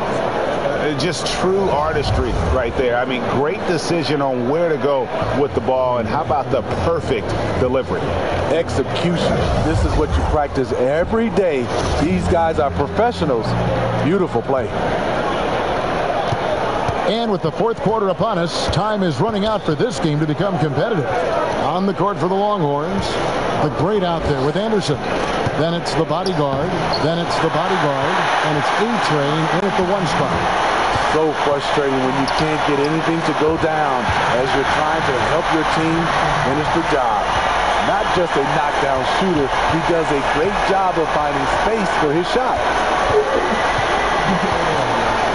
Just true artistry right there. I mean, great decision on where to go with the ball, and how about the perfect delivery? Execution. This is what you practice every day. These guys are professionals. Beautiful play. And with the fourth quarter upon us, time is running out for this game to become competitive. On the court for the Longhorns, the great out there with Anderson. Then it's the bodyguard. Then it's the bodyguard. And it's A-Train in at the 1 spot. So frustrating when you can't get anything to go down as you're trying to help your team finish the job. Not just a knockdown shooter, he does a great job of finding space for his shot.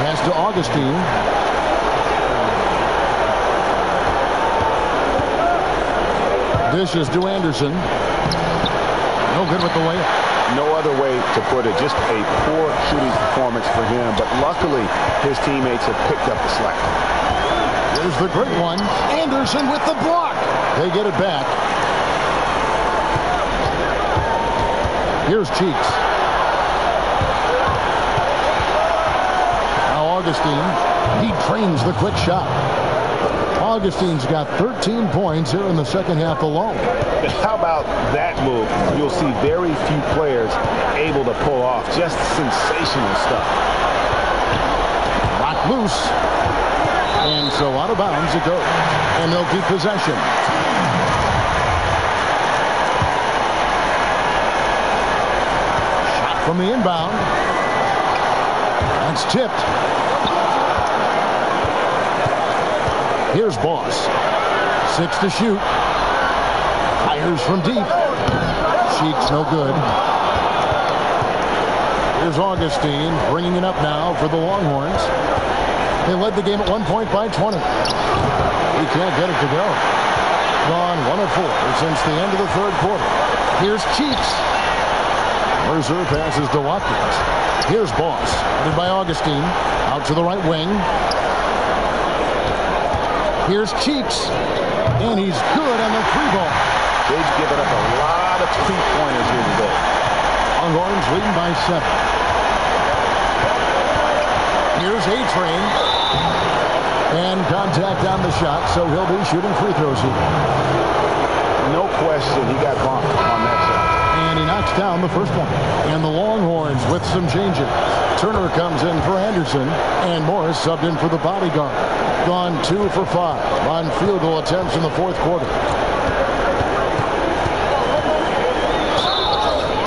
Pass to Augustine. Dishes to Anderson. No good with the layup. No other way to put it. Just a poor shooting performance for him. But luckily, his teammates have picked up the slack. Here's the great one. Anderson with the block. They get it back. Here's Cheeks. Now Augustine. He trains the quick shot. Augustine's got 13 points here in the second half alone. How about that move? You'll see very few players able to pull off just sensational stuff. Rock loose. And so out of bounds it goes. And they'll keep possession. Shot from the inbound. That's tipped. Here's Boss. 6 to shoot. Fires from deep. Cheeks no good. Here's Augustine bringing it up now for the Longhorns. They led the game at 1 point by 20. He can't get it to go. Gone 1 of 4 since the end of the third quarter. Here's Cheeks. Mercer passes to Watkins. Here's Boss. Headed by Augustine. Out to the right wing. Here's Cheeks. And he's good on the 3-ball. They've given up a lot of 3-pointers here today. Longhorns leading by 7. Here's A-Train. And contact on the shot, so he'll be shooting free throws here. No question, he got bumped on that shot. And he knocks down the first one. And the Longhorns with some changes. Turner comes in for Anderson, and Morris subbed in for the bodyguard. Gone 2 for 5 on field goal attempts in the fourth quarter.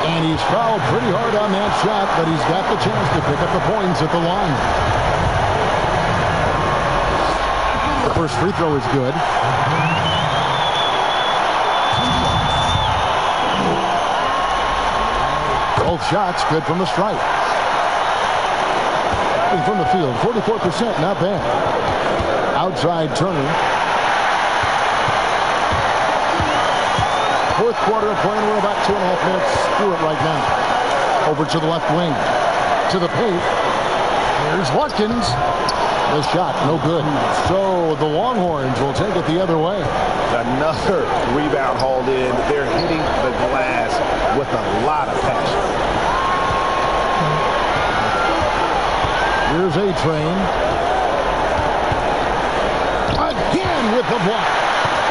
And he's fouled pretty hard on that shot, but he's got the chance to pick up the points at the line. The first free throw is good. Both shots good from the stripe. From the field, 44%, not bad. Outside Turner. Fourth quarter of play, we're about 2.5 minutes through it right now. Over to the left wing. To the paint. Here's Watkins. The shot, no good. So the Longhorns will take it the other way. Another rebound hauled in. They're hitting the glass with a lot of passion. Here's A-Train. Again with the block.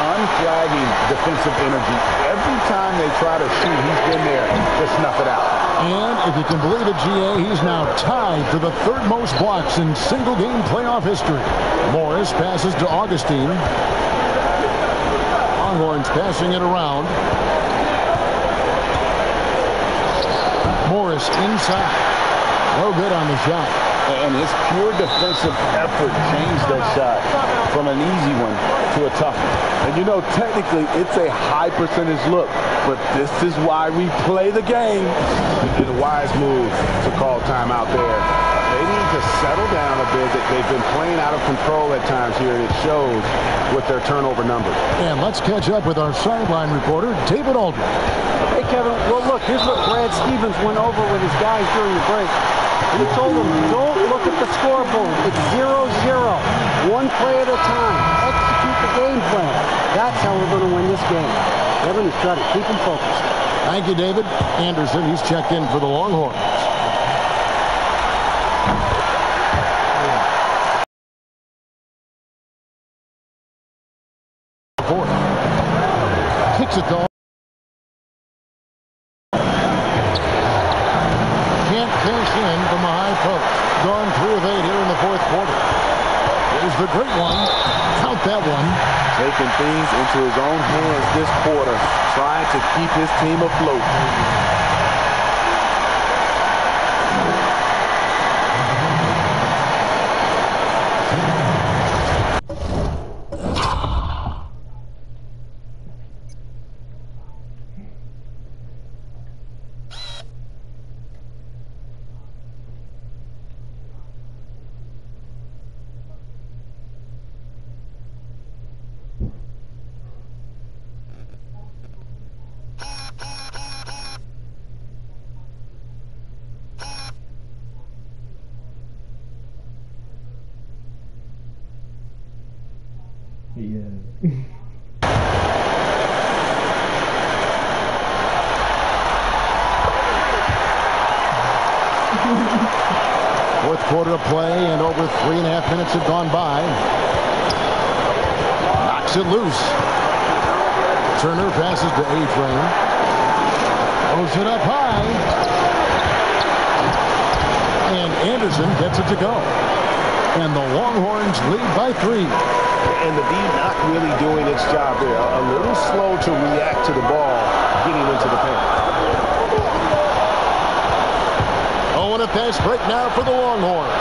Unflagging defensive energy. Every time they try to shoot, he's been there to snuff it out. And if you can believe it, GA, he's now tied for the third most blocks in single-game playoff history. Morris passes to Augustine. Longhorns passing it around. Morris inside. No good on the shot. And his pure defensive effort changed that shot from an easy one to a tough one. And you know, technically, it's a high percentage look, but this is why we play the game. And a wise move to call timeout there. They need to settle down a bit. They've been playing out of control at times here, and it shows with their turnover numbers. And let's catch up with our sideline reporter, David Aldridge. Hey, Kevin, well, look, here's what Brad Stevens went over with his guys during the break. He told them, don't look at the scoreboard. It's 0-0. One play at a time. Execute the game plan. That's how we're going to win this game. Kevin has got it. Keep them focused. Thank you, David. Anderson, he's checked in for the Longhorns. Kicks it though. Can't cash in from the high post. Gone 3 of 8 here in the fourth quarter. Here's the great one. Count that one. Taking things into his own hands this quarter, trying to keep his team afloat. quarter of play, and over 3.5 minutes have gone by. Knocks it loose. Turner passes to A-Train. Throws it up high. And Anderson gets it to go. And the Longhorns lead by 3. And the D not really doing its job there. A little slow to react to the ball getting into the paint. Oh, and a fast break now for the Longhorns.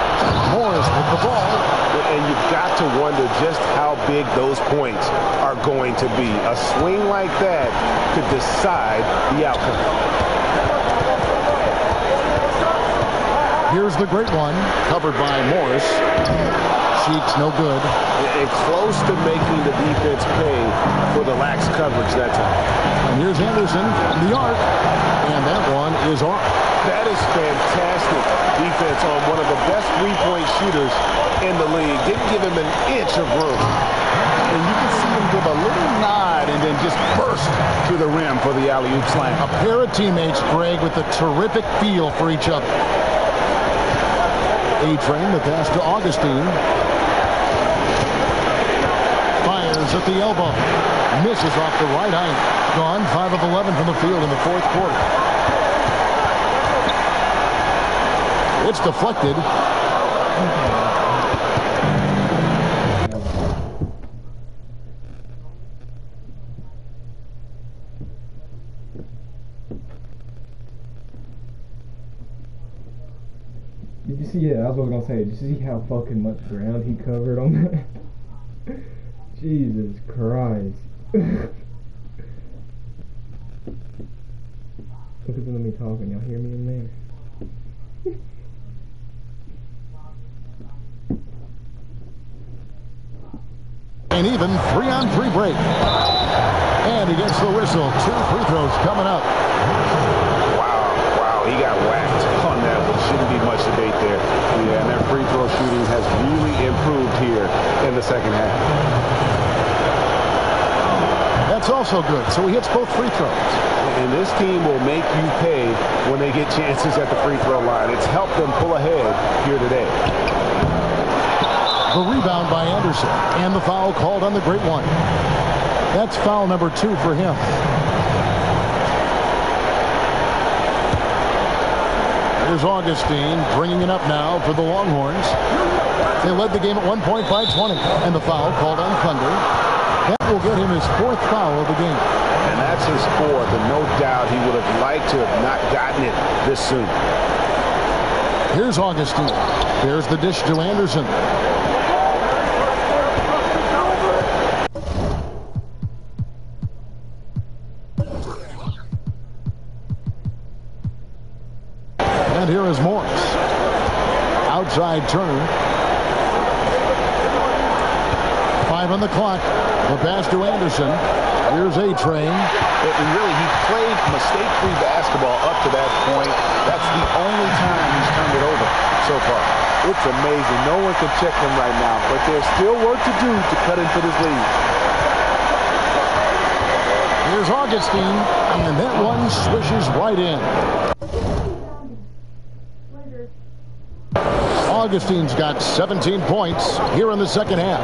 Morris with the ball. And you've got to wonder just how big those points are going to be. A swing like that could decide the outcome. Here's the great one, covered by Morris. Sheets no good. And close to making the defense pay for the lax coverage that time. And here's Anderson from the arc. And that one is off. That is fantastic defense on one of the best three-point shooters in the league. Didn't give him an inch of room. And you can see him give a little nod and then just burst to the rim for the alley-oop slam. A pair of teammates, Greg, with a terrific feel for each other. A-Train, the pass to Augustine. Fires at the elbow. Misses off the right eye. Gone 5 of 11 from the field in the fourth quarter. It's deflected. Did you see? Yeah, that's what I was gonna say. Did you see how fucking much ground he covered on that? Jesus Christ! Focus on me talking. Y'all hear me in there? And even 3-on-3 break. And he gets the whistle. 2 free throws coming up. Wow, he got whacked on that one. Shouldn't be much debate there. Yeah, and that free throw shooting has really improved here in the second half. That's also good. So he hits both free throws. And this team will make you pay when they get chances at the free throw line. It's helped them pull ahead here today. The rebound by Anderson. And the foul called on the great one. That's foul number 2 for him. Here's Augustine bringing it up now for the Longhorns. They led the game at one point by 20. And the foul called on Thunder. That will get him his 4th foul of the game. And that's his 4th. And no doubt he would have liked to have not gotten it this soon. Here's Augustine. There's the dish to Anderson. And here is Morris. Outside Turner. 5 on the clock. The pass to Anderson. Here's A-Train. And really, he played mistake-free basketball up to that point. That's the only time he's turned it over so far. It's amazing. No one can check him right now, but there's still work to do to cut into this lead. Here's Augustine, and that one swishes right in. Augustine's got 17 points here in the second half.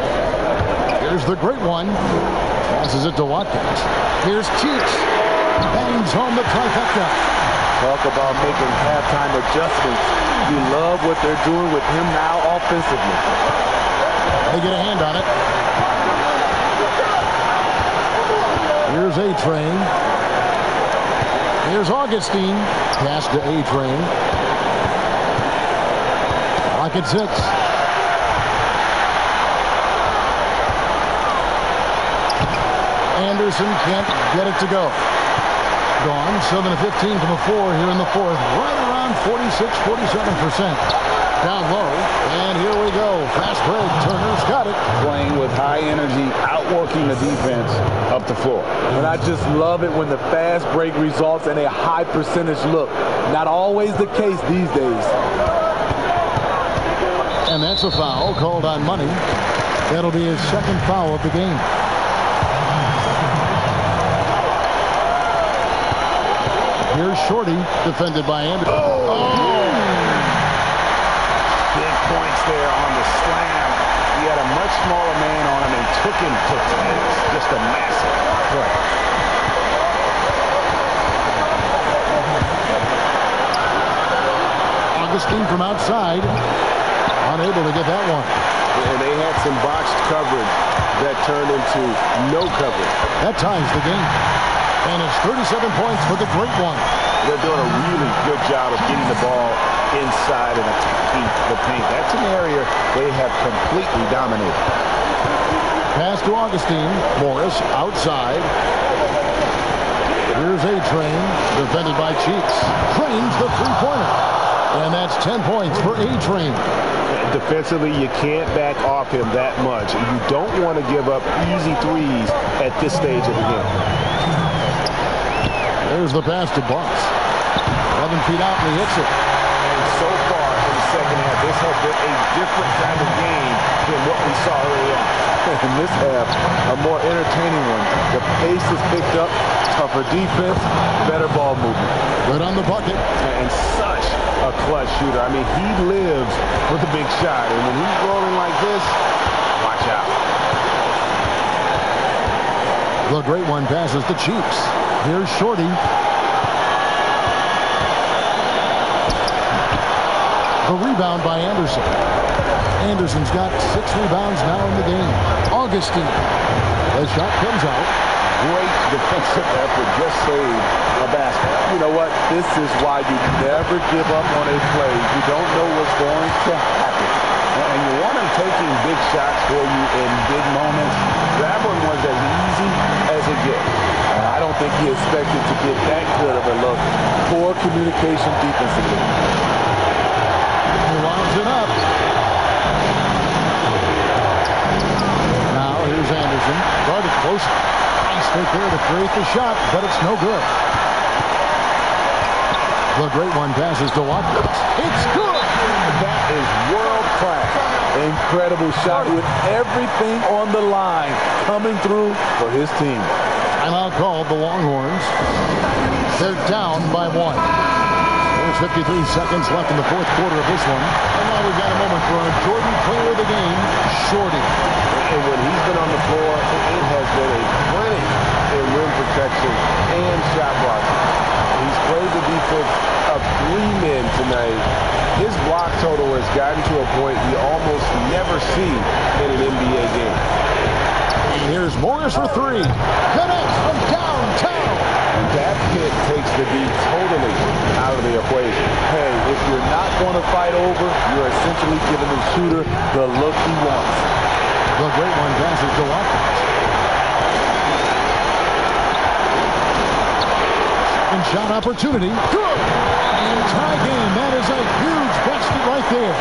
Here's the great one. Passes it to Watkins. Here's Cheeks. Bangs home the trifecta. Talk about making halftime adjustments. You love what they're doing with him now offensively. They get a hand on it. Here's A-Train. Here's Augustine. Pass to A-Train. Clock at 6. Anderson can't get it to go. Gone. 7 of 15 from the floor here in the fourth. Right around 46-47%. Down low. And here we go. Fast break. Turner's got it. Playing with high energy, outworking the defense up the floor. And I just love it when the fast break results in a high percentage look. Not always the case these days. And that's a foul called on Money. That'll be his 2nd foul of the game. Here's Shorty, defended by Anderson. Oh! Big points there on the slam. He had a much smaller man on him and took him to 10. Just a massive play. Augustine from outside. Unable to get that one. And they had some botched coverage that turned into no coverage. That ties the game. And it's 37 points for the Great One. They're doing a really good job of getting the ball inside and attacking the paint. That's an area they have completely dominated. Pass to Augustine. Morris outside. Here's A-Train, defended by Cheeks. Trains the three-pointer. And that's 10 points for A-Train. Defensively, you can't back off him that much. You don't want to give up easy threes at this stage of the game. There's the pass to Bucks. 11 feet out and he hits it. And so far in the second half, this has been a different kind of game than what we saw early on. In this half, a more entertaining one. The pace is picked up, tougher defense, better ball movement. Good on the bucket. And such a clutch shooter. I mean, he lives with a big shot. And when he's rolling like this, watch out. The Great One passes to Cheeks. Here's Shorty. The rebound by Anderson. Anderson's got 6 rebounds now in the game. Augustine. The shot comes out. Great defensive effort. Just saved a basket. You know what? This is why you never give up on a play. You don't know what's going to happen. And you want him taking big shots for you in big moments. That one was as easy as it gets. I don't think he expected to get that good of a look. Poor communication defensively. He lines it up. Now here's Anderson. Guarded close. Nice right there to create the shot, but it's no good. The Great One passes to Watkins. It's good. That is world class. Incredible shot with everything on the line coming through for his team. Timeout called the Longhorns. They're down by 1. There's 53 seconds left in the fourth quarter of this one. And now we've got a moment for our Jordan player of the game, Shorty. And when he's been on the floor, it has been a clinic in rim protection and shot blocking. He's played the defense of 3 men tonight. His block total has gotten to a point you almost never see in an NBA game. And here's Morris for 3. Connects from downtown. And that hit takes the D totally out of the equation. Hey, if you're not going to fight over, you're essentially giving the shooter the look he wants. The Great One passes to Watkins. Second shot opportunity. Good. And tie game. That is a huge basket right there.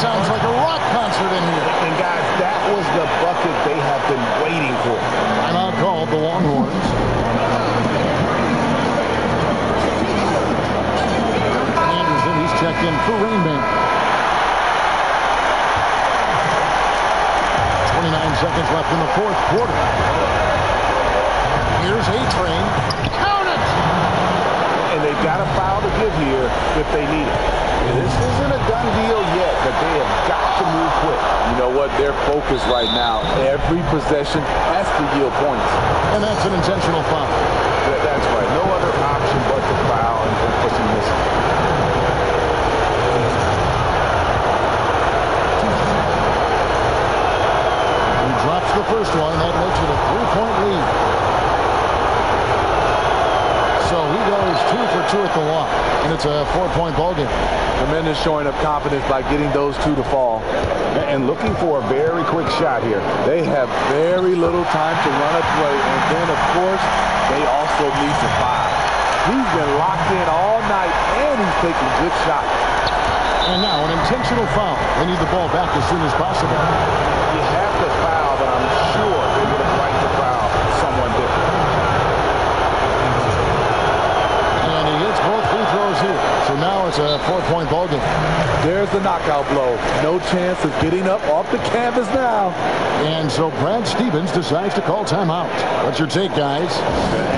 Sounds like a rock concert in here. And guys, that was the bucket they have been waiting for. Timeout called the Longhorns. Anderson, he's checked in for Rainbank. 29 seconds left in the fourth quarter. Here's A-Train. Count it! And they've got a foul to give here if they need it. This isn't a done deal yet, but they have got to move quick. You know what? They're focused right now. Every possession has to yield points. And that's an intentional foul. That's right. No other option but to foul and push him missing. He drops the first one. That makes it a 3-point lead. So he goes 2 for 2 at the line. And it's a 4-point ball game. Tremendous showing of confidence by getting those 2 to fall. And looking for a very quick shot here. They have very little time to run a play. And then, of course, they also need to foul. He's been locked in all night, and he's taking good shots. And now an intentional foul. They need the ball back as soon as possible. You have to foul, but I'm sure they would have liked to foul someone different. And he hits both free throws here. So now it's a 4-point ball game. There's the knockout blow. No chance of getting up off the canvas now. And so Brad Stevens decides to call timeout. What's your take, guys?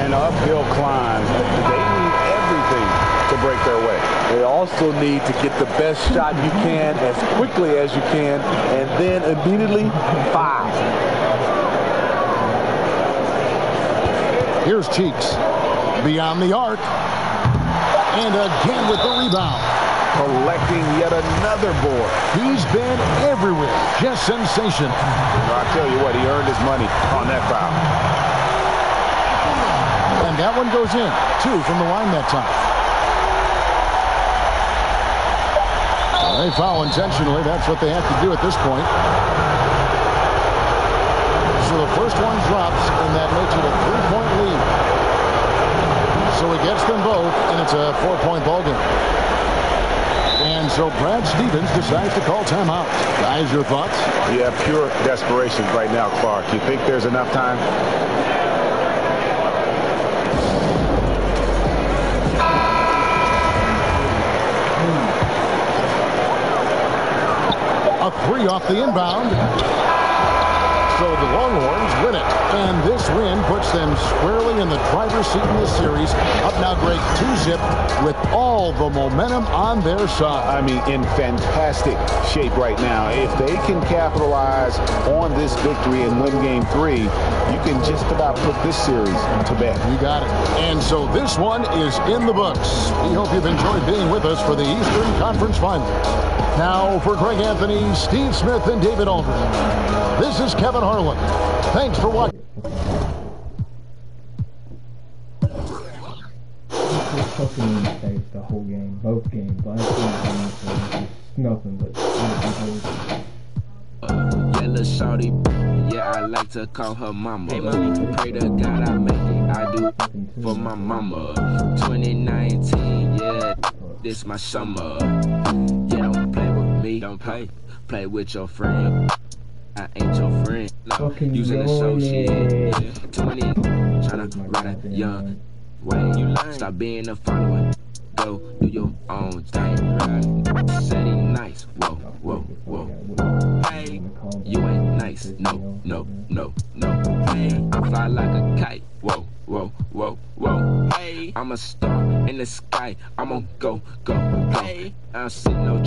An uphill climb. They need everything to break their way. They also need to get the best shot you can as quickly as you can, and then immediately foul. Here's Cheeks. Beyond the arc. And again with the rebound. Collecting yet another board. He's been everywhere. Just sensational. I'll tell you what, he earned his money on that foul. And that one goes in. 2 from the line that time. Well, they foul intentionally. That's what they have to do at this point. So the first one drops, and that makes it a 3-point lead. So he gets them both, and it's a 4-point ball game. And so Brad Stevens decides to call timeout. Guys, your thoughts? Yeah, pure desperation right now, Clark. You think there's enough time? A 3 off the inbound. So the Longhorns win it. And this win puts them squarely in the driver's seat in this series. Up now, Greg, 2-zip with all the momentum on their side. I mean, in fantastic shape right now. If they can capitalize on this victory and win game 3, you can just about put this series to bed. You got it. And so this one is in the books. We hope you've enjoyed being with us for the Eastern Conference Final. Now for Greg Anthony, Steve Smith, and David Aldridge, this is Kevin Harlan. Thanks for watching. Fucking in the face the whole game, both games. Last game, nothing but. Yellow shorty, yeah, I like to call her mama. Pray to God I make it, I do for my mama. 2019, yeah, this my summer. Yeah, don't play with me, don't play with your friend. I ain't your friend. No, using the show shit. Yeah. 20, tryna ride a young way. You learn. Stop being a follower. Go do your own thing. Right. Said he nice. Whoa, whoa, whoa. Hey, you ain't nice. No, no, no, no. Hey, I fly like a kite. Whoa, whoa, whoa, whoa. Hey, I'm a star in the sky. I'm on go, go, go. Hey, I don't see no.